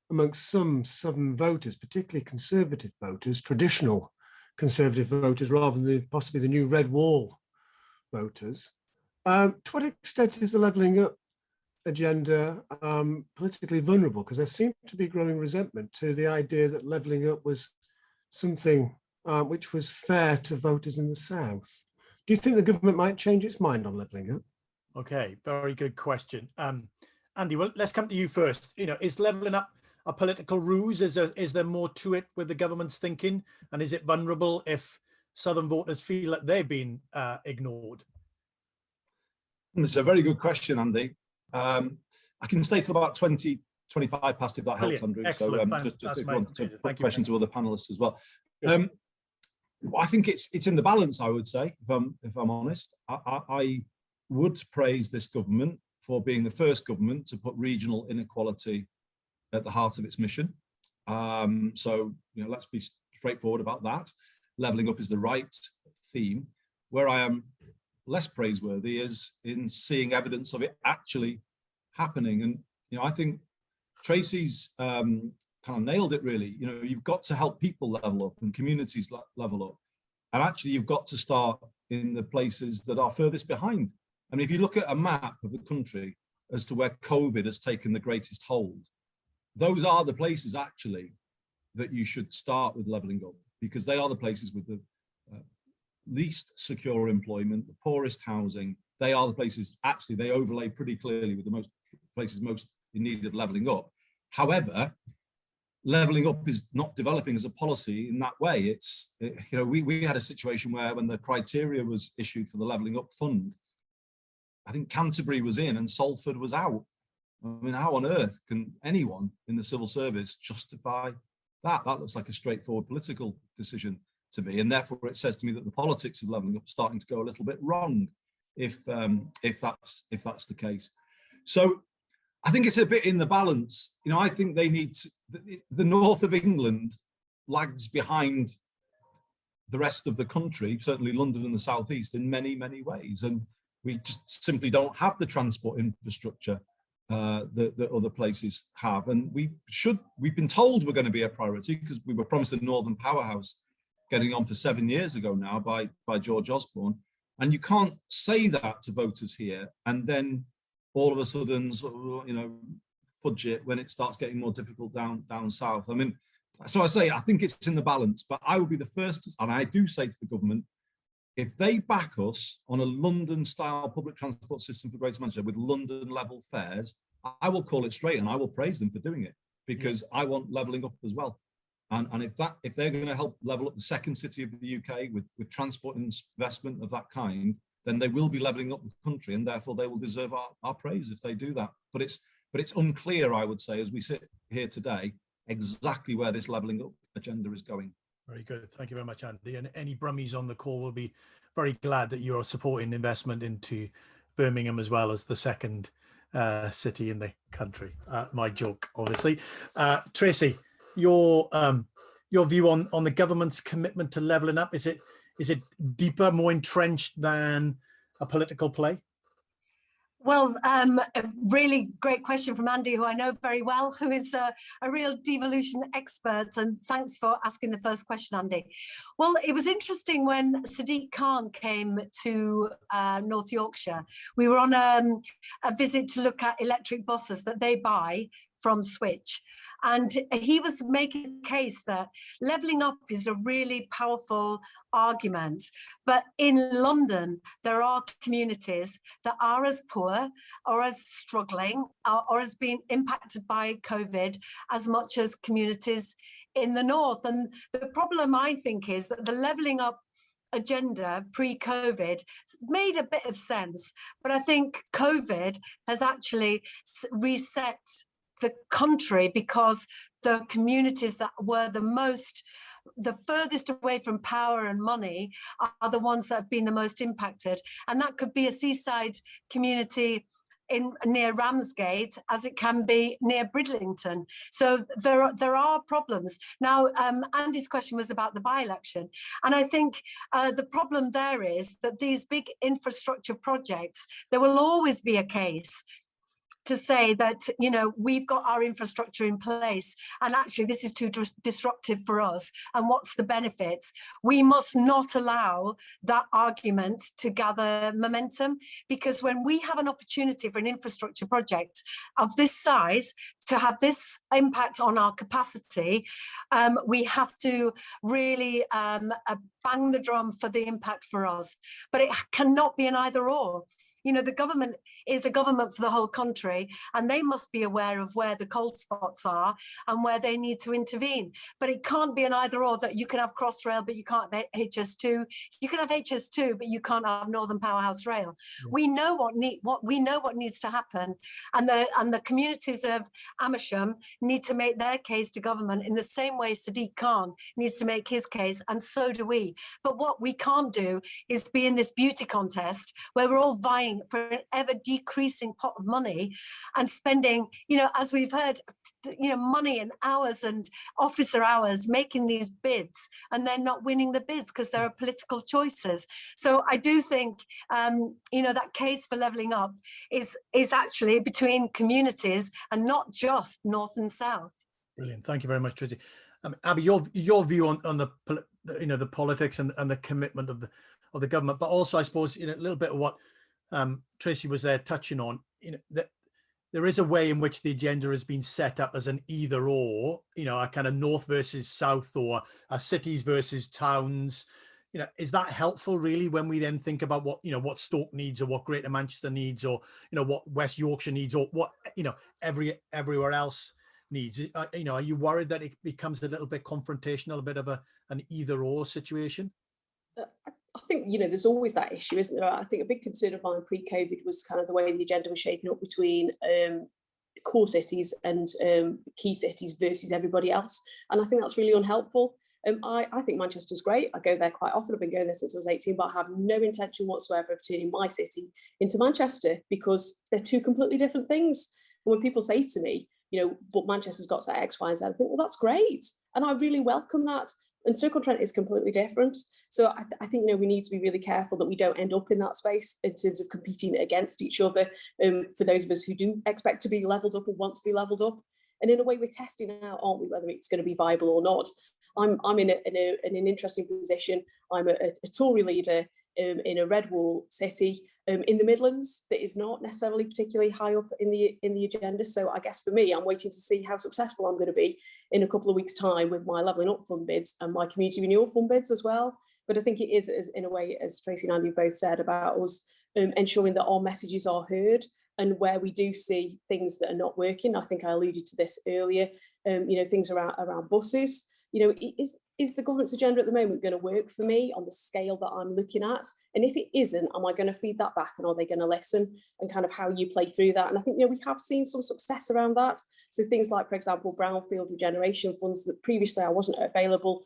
amongst some Southern voters, particularly Conservative voters, traditional Conservative voters, rather than possibly the new Red Wall voters. To what extent is the levelling up agenda politically vulnerable? Because there seemed to be growing resentment to the idea that levelling up was something which was fair to voters in the South. Do you think the government might change its mind on levelling up? Okay, very good question. Andy, well, let's come to you first. Is levelling up a political ruse? Is there more to it with the government's thinking? And is it vulnerable if Southern voters feel that they've been ignored? It's a very good question, Andy. I can stay till about 25 past if that helps, Andrew. Excellent. So just if you want to put Thank you. questions to other panelists as well. I think it's in the balance, I would say, if I'm honest. I would praise this government for being the first government to put regional inequality at the heart of its mission. So, you know, let's be straightforward about that. Levelling up is the right theme. Where I am less praiseworthy is in seeing evidence of it actually happening. And, you know, I think Tracy's kind of nailed it really. You know, you've got to help people level up and communities level up. And actually you've got to start in the places that are furthest behind. I mean, if you look at a map of the country as to where COVID has taken the greatest hold, those are the places actually that you should start with levelling up, because they are the places with the least secure employment, the poorest housing. They are the places, actually, they overlay pretty clearly with the places most in need of levelling up. However, levelling up is not developing as a policy in that way. It's, you know, we had a situation where when the criteria was issued for the levelling up fund, I think Canterbury was in and Salford was out. I mean, how on earth can anyone in the civil service justify that? That looks like a straightforward political decision to me, and therefore it says to me that the politics of levelling up are starting to go a little bit wrong, if that's the case. So I think it's a bit in the balance. You know, I think they need to, the north of England lags behind the rest of the country, certainly London and the southeast, in many, many ways, and we just simply don't have the transport infrastructure that other places have. And we've been told we're going to be a priority because we were promised a northern powerhouse getting on for 7 years ago now by George Osborne. And you can't say that to voters here and then all of a sudden, you know, fudge it when it starts getting more difficult down south. I mean, so I say, I think it's in the balance, but I would be the first, and I do say to the government, if they back us on a London-style public transport system for Greater Manchester with London-level fares, I will call it straight and I will praise them for doing it, because I want levelling up as well. And if they're going to help level up the second city of the UK with transport investment of that kind, then they will be levelling up the country, and therefore they will deserve our praise if they do that. But it's unclear, I would say, as we sit here today, exactly where this levelling up agenda is going. Very good. Thank you very much, Andy. And any Brummies on the call will be very glad that you're supporting investment into Birmingham as well as the second city in the country. My joke, obviously. Tracy, your view on the government's commitment to levelling up, is it deeper, more entrenched than a political play? Well, a really great question from Andy, who I know very well, who is a real devolution expert. And thanks for asking the first question, Andy. Well, it was interesting when Sadiq Khan came to North Yorkshire. We were on a visit to look at electric buses that they buy from Switch. And he was making a case that levelling up is a really powerful argument. But in London, there are communities that are as poor or as struggling or as being impacted by COVID as much as communities in the north. And the problem, I think, is that the levelling up agenda pre-COVID made a bit of sense. But I think COVID has actually reset the country, because the communities that were the furthest away from power and money are the ones that have been the most impacted. And that could be a seaside community near Ramsgate, as it can be near Bridlington. So there are problems. Now, Andy's question was about the by-election. And I think the problem there is that these big infrastructure projects, there will always be a case to say that, you know, we've got our infrastructure in place and actually this is too disruptive for us, and what's the benefits? We must not allow that argument to gather momentum, because when we have an opportunity for an infrastructure project of this size to have this impact on our capacity, we have to really bang the drum for the impact for us. But it cannot be an either or. You know, the government is a government for the whole country, and they must be aware of where the cold spots are and where they need to intervene. But it can't be an either or, that you can have Crossrail but you can't have HS2. You can have HS2 but you can't have Northern Powerhouse Rail. Yeah. We know what needs to happen, and the communities of Amersham need to make their case to government in the same way Sadiq Khan needs to make his case, and so do we. But what we can't do is be in this beauty contest where we're all vying for an ever decreasing pot of money and spending, you know, as we've heard, you know, money and hours and officer hours making these bids, and they're not winning the bids because there are political choices. So I do think, you know, that case for levelling up is actually between communities and not just north and south. Brilliant. Thank you very much, Tracy. Abby, your view on the, you know, the politics and the commitment of the government, but also I suppose, you know, a little bit of what Tracy was there touching on, you know, that there is a way in which the agenda has been set up as an either or, you know, a kind of north versus south, or a cities versus towns. You know, is that helpful really when we then think about what, you know, what Stoke needs, or what Greater Manchester needs, or, you know, what West Yorkshire needs, or what, you know, everywhere else needs? You know, are you worried that it becomes a little bit confrontational, a bit of an either or situation? I think, you know, there's always that issue, isn't there? I think a big concern of mine pre-COVID was kind of the way the agenda was shaping up between core cities and key cities versus everybody else. And I think that's really unhelpful. I think Manchester's great. I go there quite often. I've been going there since I was 18, but I have no intention whatsoever of turning my city into Manchester, because they're two completely different things. And when people say to me, you know, but Manchester's got to X, Y, and Z, I think, well, that's great. And I really welcome that. And Stoke-on-Trent is completely different. So I think, you know, we need to be really careful that we don't end up in that space in terms of competing against each other, for those of us who do expect to be levelled up and want to be levelled up. And in a way, we're testing out, aren't we, whether it's going to be viable or not. I'm in an interesting position. I'm a Tory leader in a red wall city in the Midlands that is not necessarily particularly high up in the agenda. So I guess for me, I'm waiting to see how successful I'm going to be in a couple of weeks' time with my Levelling Up Fund bids and my community renewal fund bids as well. But I think it is, in a way, as Tracy and Andy both said, about us ensuring that our messages are heard, and where we do see things that are not working. I think I alluded to this earlier. You know, things around buses. You know, is the government's agenda at the moment going to work for me on the scale that I'm looking at? And if it isn't, am I going to feed that back, and are they going to listen, and kind of how you play through that? And I think, you know, we have seen some success around that. So things like, for example, brownfield regeneration funds that previously I wasn't able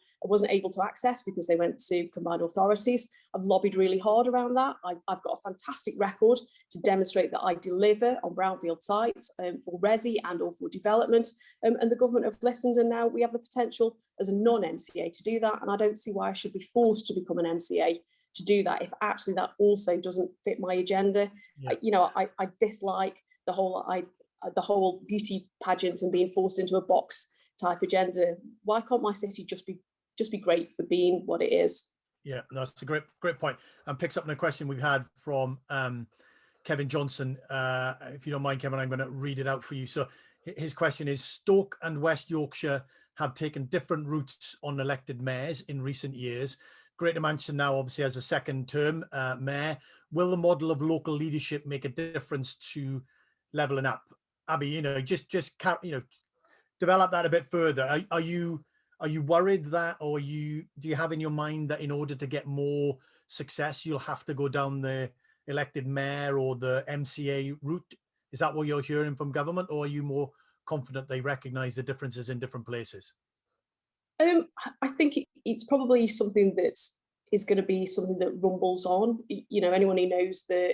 to access because they went to combined authorities. I've lobbied really hard around that. I've got a fantastic record to demonstrate that I deliver on brownfield sites for resi and or for development. And the government have listened, and now we have the potential as a non-MCA to do that. And I don't see why I should be forced to become an MCA to do that if actually that also doesn't fit my agenda. Yeah. You know, I dislike the whole beauty pageant and being forced into a box type agenda. Why can't my city just be great for being what it is? Yeah, that's a great point, and picks up on a question we've had from Kevin Johnson. If you don't mind, Kevin, I'm going to read it out for you. So his question is: Stoke and West Yorkshire have taken different routes on elected mayors in recent years. Greater Manchester now obviously has a second term mayor. Will the model of local leadership make a difference to levelling up? Abby, you know, just you know, develop that a bit further. Are you worried that, or do you have in your mind that in order to get more success, you'll have to go down the elected mayor or the MCA route? Is that what you're hearing from government, or are you more confident they recognise the differences in different places? I think it's probably something that is going to be something that rumbles on. You know, anyone who knows the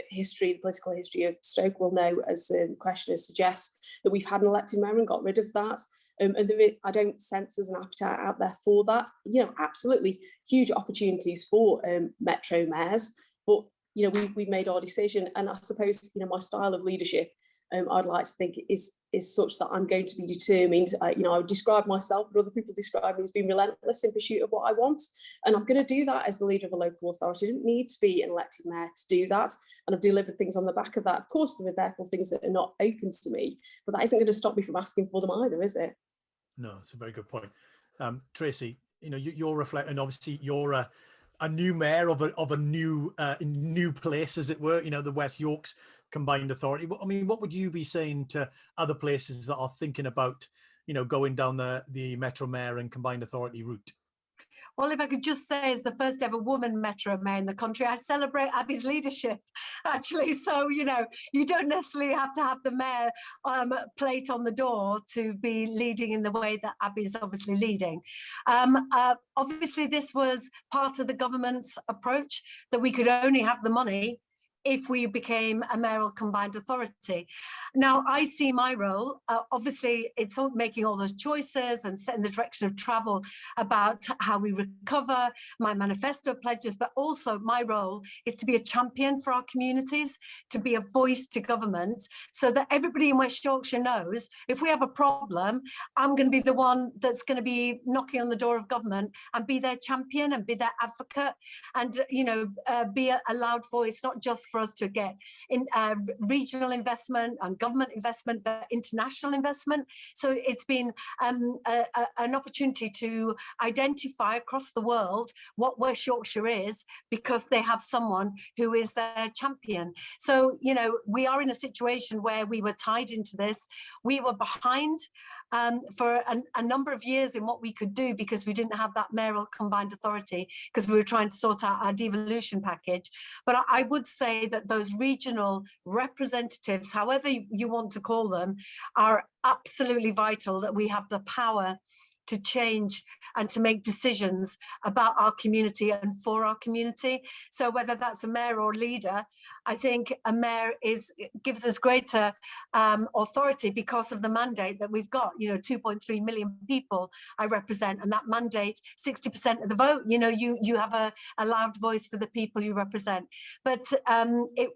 political history of Stoke will know, as the questioner suggests, that we've had an elected mayor and got rid of that. And I don't sense there's an appetite out there for that. You know, absolutely huge opportunities for metro mayors, but you know, we've made our decision, and I suppose, you know, my style of leadership, I'd like to think is such that I'm going to be determined. You know, I would describe myself, but other people describe me as being relentless in pursuit of what I want, and I'm going to do that as the leader of a local authority. I didn't need to be an elected mayor to do that, and I've delivered things on the back of that. Of course, there are therefore things that are not open to me, but that isn't going to stop me from asking for them either, is it? No, it's a very good point. Tracy, you know, you're reflecting, obviously you're a new mayor of a new place, as it were, you know, the West Yorks Combined Authority. I mean, what would you be saying to other places that are thinking about, you know, going down the Metro Mayor and Combined Authority route? Well, if I could just say, as the first ever woman Metro Mayor in the country, I celebrate Abby's leadership, actually. So, you know, you don't necessarily have to have the mayor plate on the door to be leading in the way that Abby's obviously leading. Obviously, this was part of the government's approach, that we could only have the money if we became a mayoral combined authority. Now, I see my role, obviously, it's all making all those choices and setting the direction of travel about how we recover, my manifesto pledges, but also my role is to be a champion for our communities, to be a voice to government, so that everybody in West Yorkshire knows if we have a problem, I'm going to be the one that's going to be knocking on the door of government and be their champion and be their advocate, and, you know, be a loud voice, not just for us to get in regional investment and government investment, but international investment. So it's been an opportunity to identify across the world what West Yorkshire is, because they have someone who is their champion. So, you know, we are in a situation where we were tied into this. We were behind for a number of years in what we could do, because we didn't have that mayoral combined authority, because we were trying to sort out our devolution package. But I would say that those regional representatives, however you want to call them, are absolutely vital, that we have the power to change and to make decisions about our community and for our community. So whether that's a mayor or leader, I think a mayor gives us greater authority because of the mandate that we've got. You know, 2.3 million people I represent, and that mandate, 60% of the vote. You know, you have a loud voice for the people you represent. But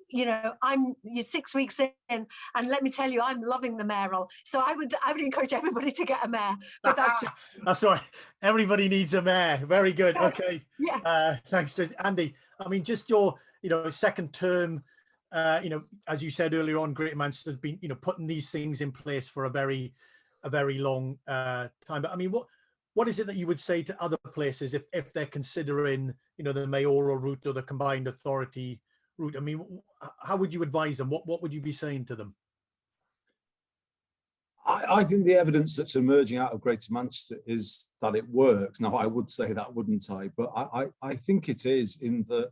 you know, you're 6 weeks in, and let me tell you, I'm loving the mayoral. So I would encourage everybody to get a mayor. But that's just that's right. Everybody needs a mayor. Very good. Yes. Okay. Yes. Thanks, Tracy. Andy, I mean, just your, you know, second term, you know, as you said earlier on, Greater Manchester has been, you know, putting these things in place for a very long time. But I mean, what is it that you would say to other places if they're considering, you know, the mayoral route or the combined authority route? I mean, how would you advise them? What would you be saying to them? I think the evidence that's emerging out of Greater Manchester is that it works. Now, I would say that, wouldn't I? But I think it is, in that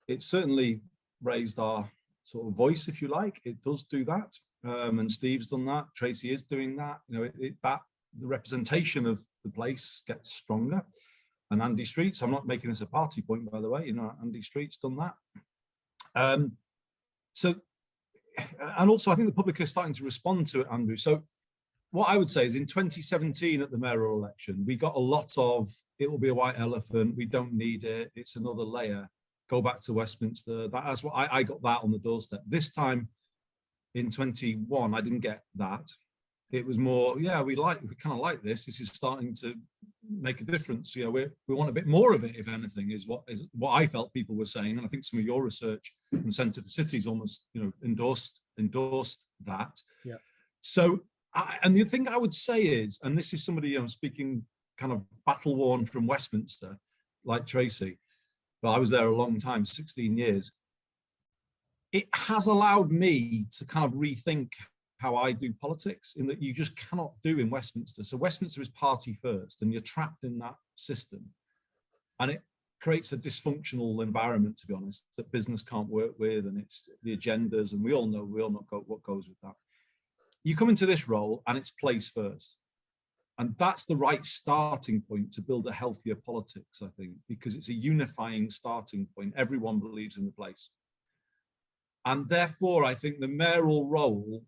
it certainly raised our sort of voice, if you like. It does do that. And Steve's done that. Tracy is doing that. You know, the representation of the place gets stronger. And Andy Street's, I'm not making this a party point, by the way, you know, Andy Street's done that. And also, I think the public are starting to respond to it, Andrew. So what I would say is, in 2017 at the mayoral election, we got a lot of, it will be a white elephant, we don't need it, it's another layer, go back to Westminster. That's what I got that on the doorstep. This time in 21, I didn't get that. It was more, yeah, we kind of like this. This is starting to make a difference. You know, we want a bit more of it, if anything, is what I felt people were saying. And I think some of your research and Centre for Cities almost, you know, endorsed that. Yeah. So, and the thing I would say is, and this is somebody, you know, speaking kind of battle worn from Westminster, like Tracy, but I was there a long time, 16 years. It has allowed me to kind of rethink how I do politics, in that you just cannot do in Westminster. So Westminster is party first, and you're trapped in that system. And it creates a dysfunctional environment, to be honest, that business can't work with, and it's the agendas, and we all know what goes with that. You come into this role and it's place first. And that's the right starting point to build a healthier politics, I think, because it's a unifying starting point. Everyone believes in the place. And therefore, I think the mayoral role,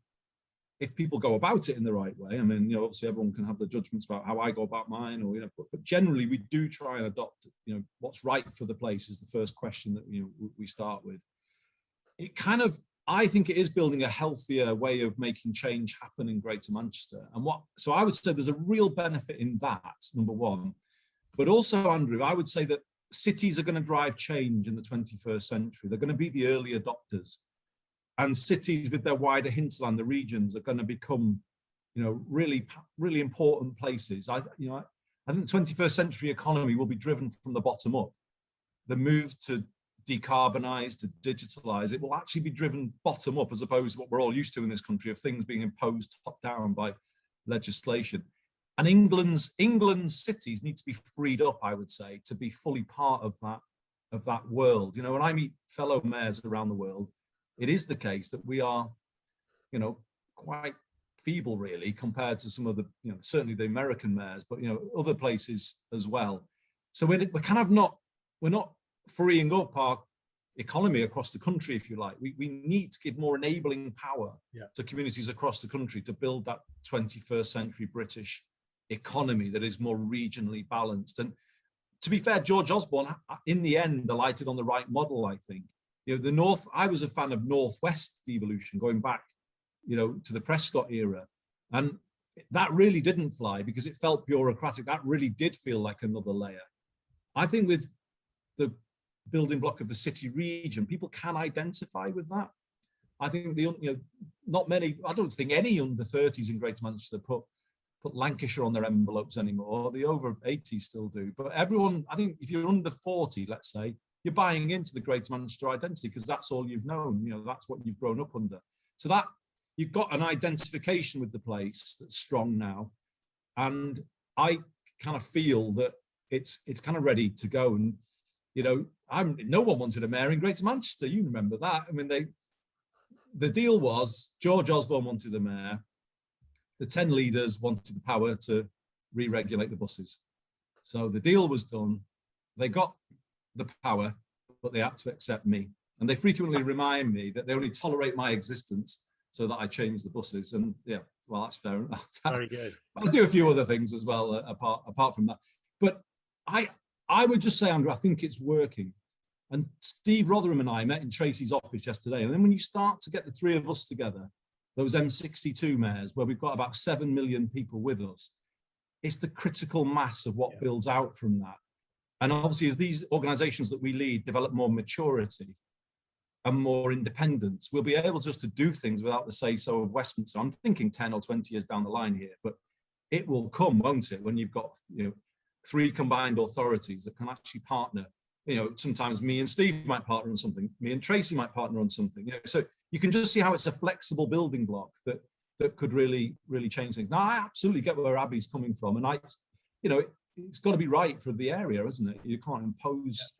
if people go about it in the right way, I mean, you know, obviously everyone can have their judgments about how I go about mine, or, you know, but generally we do try and adopt, you know, what's right for the place is the first question that, you know, we start with. It kind of, I think it is building a healthier way of making change happen in Greater Manchester. And so I would say there's a real benefit in that, number one. But also, Andrew, I would say that cities are going to drive change in the 21st century. They're going to be the early adopters. And cities with their wider hinterland, the regions, are going to become, you know, really, really important places. I think the 21st century economy will be driven from the bottom up. the move to decarbonize, to digitalize, it will actually be driven bottom up, as opposed to what we're all used to in this country of things being imposed top down by legislation. And England's cities need to be freed up, I would say, to be fully part of that world. You know, when I meet fellow mayors around the world, it is the case that we are, you know, quite feeble really compared to some of the, you know, certainly the American mayors, but, you know, other places as well. So we're kind of not, we're not freeing up our economy across the country, if you like. We need to give more enabling power to communities across the country to build that 21st century British economy that is more regionally balanced. And to be fair, George Osborne, in the end, alighted on the right model, I think. You know, the North, I was a fan of Northwest devolution going back, you know, to the Prescott era. And that really didn't fly because it felt bureaucratic. That really did feel like another layer. I think with the building block of the city region, people can identify with that. I think not many, I don't think any under 30s in Greater Manchester put Lancashire on their envelopes anymore. The over 80s still do. But everyone, I think if you're under 40, let's say, you're buying into the Greater Manchester identity because that's all you've known. You know, that's what you've grown up under. So that you've got an identification with the place that's strong now. And I kind of feel that it's kind of ready to go. And, you know, no one wanted a mayor in Greater Manchester. You remember that. I mean, the deal was George Osborne wanted the mayor. The 10 leaders wanted the power to re-regulate the buses. So the deal was done. They got the power, but they had to accept me. And they frequently remind me that they only tolerate my existence so that I change the buses. And yeah, well, that's fair enough. Very good. I'll do a few other things as well, apart from that. But I would just say, Andrew, I think it's working. And Steve Rotherham and I met in Tracy's office yesterday. And then when you start to get the three of us together, those M62 mayors, where we've got about 7 million people with us, it's the critical mass of what builds out from that. And obviously, as these organizations that we lead develop more maturity and more independence, we'll be able just to do things without the say-so of Westminster. I'm thinking 10 or 20 years down the line here, but it will come, won't it, when you've got, you know, 3 combined authorities that can actually partner. You know, sometimes me and Steve might partner on something, me and Tracy might partner on something. You know, so you can just see how it's a flexible building block that could really change things. Now, I absolutely get where Abby's coming from, and you know, it's got to be right for the area, isn't it? You can't impose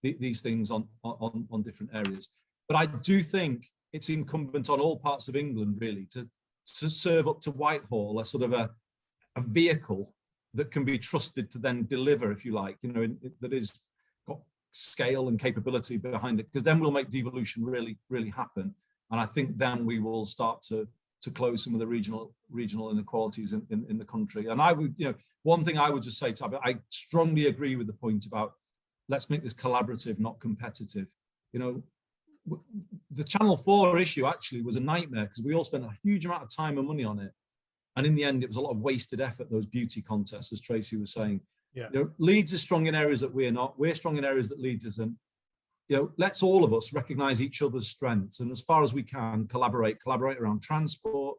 these things on different areas. But I do think it's incumbent on all parts of England really to serve up to Whitehall a sort of a vehicle that can be trusted to then deliver, if you like, you know, that is got scale and capability behind it, because then we'll make devolution really happen. And I think then we will start to close some of the regional inequalities in the country. And I would, you know, one thing I would just say to Abby, I strongly agree with the point about let's make this collaborative, not competitive. You know, the Channel 4 issue actually was a nightmare because we all spent a huge amount of time and money on it. And in the end, it was a lot of wasted effort, those beauty contests, as Tracy was saying. Yeah. You know, Leeds is strong in areas that we're not. We're strong in areas that Leeds isn't. You know, let's all of us recognise each other's strengths, and as far as we can, collaborate around transport.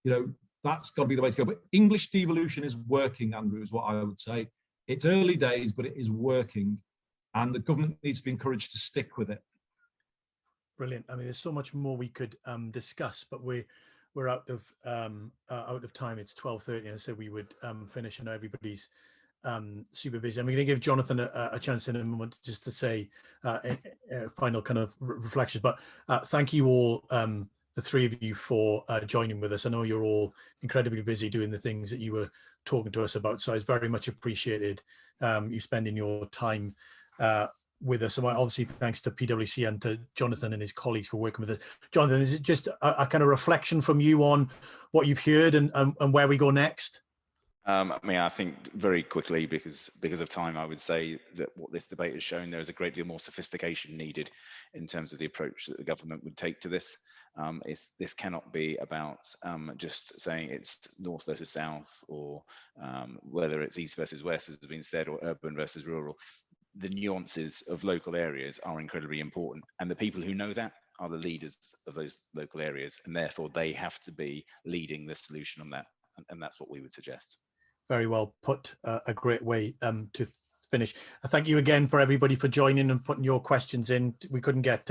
You know, that's got to be the way to go. But English devolution is working, Andrew, is what I would say. It's early days, but it is working, and the government needs to be encouraged to stick with it. Brilliant. I mean, there's so much more we could discuss, but we're out of time. It's 12:30, and I said we would finish. I know everybody's super busy. I'm going to give Jonathan a chance in a moment just to say final kind of reflections. But thank you all, the three of you, for joining with us. I know you're all incredibly busy doing the things that you were talking to us about, so it's very much appreciated you spending your time with us. And obviously thanks to PwC and to Jonathan and his colleagues for working with us. Jonathan, is it just a kind of reflection from you on what you've heard and where we go next? I mean, I think very quickly, because of time, I would say that what this debate has shown, there is a great deal more sophistication needed in terms of the approach that the government would take to this. This cannot be about just saying it's north versus south, or whether it's east versus west, as has been said, or urban versus rural. The nuances of local areas are incredibly important, and the people who know that are the leaders of those local areas, and therefore they have to be leading the solution on that, and that's what we would suggest. Very well put. A great way to finish. Thank you again for everybody for joining and putting your questions in. We couldn't get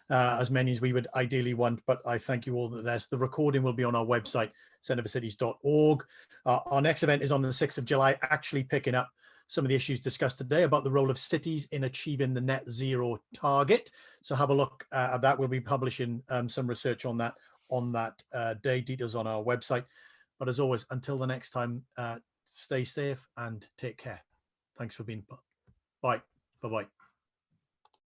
as many as we would ideally want, but I thank you all for this. The recording will be on our website, centreforcities.org. Our next event is on the 6th of July, actually picking up some of the issues discussed today about the role of cities in achieving the net zero target. So have a look at that. We'll be publishing some research on that day, details on our website. But as always, until the next time, stay safe and take care. Thanks for being. Bye. Bye-bye.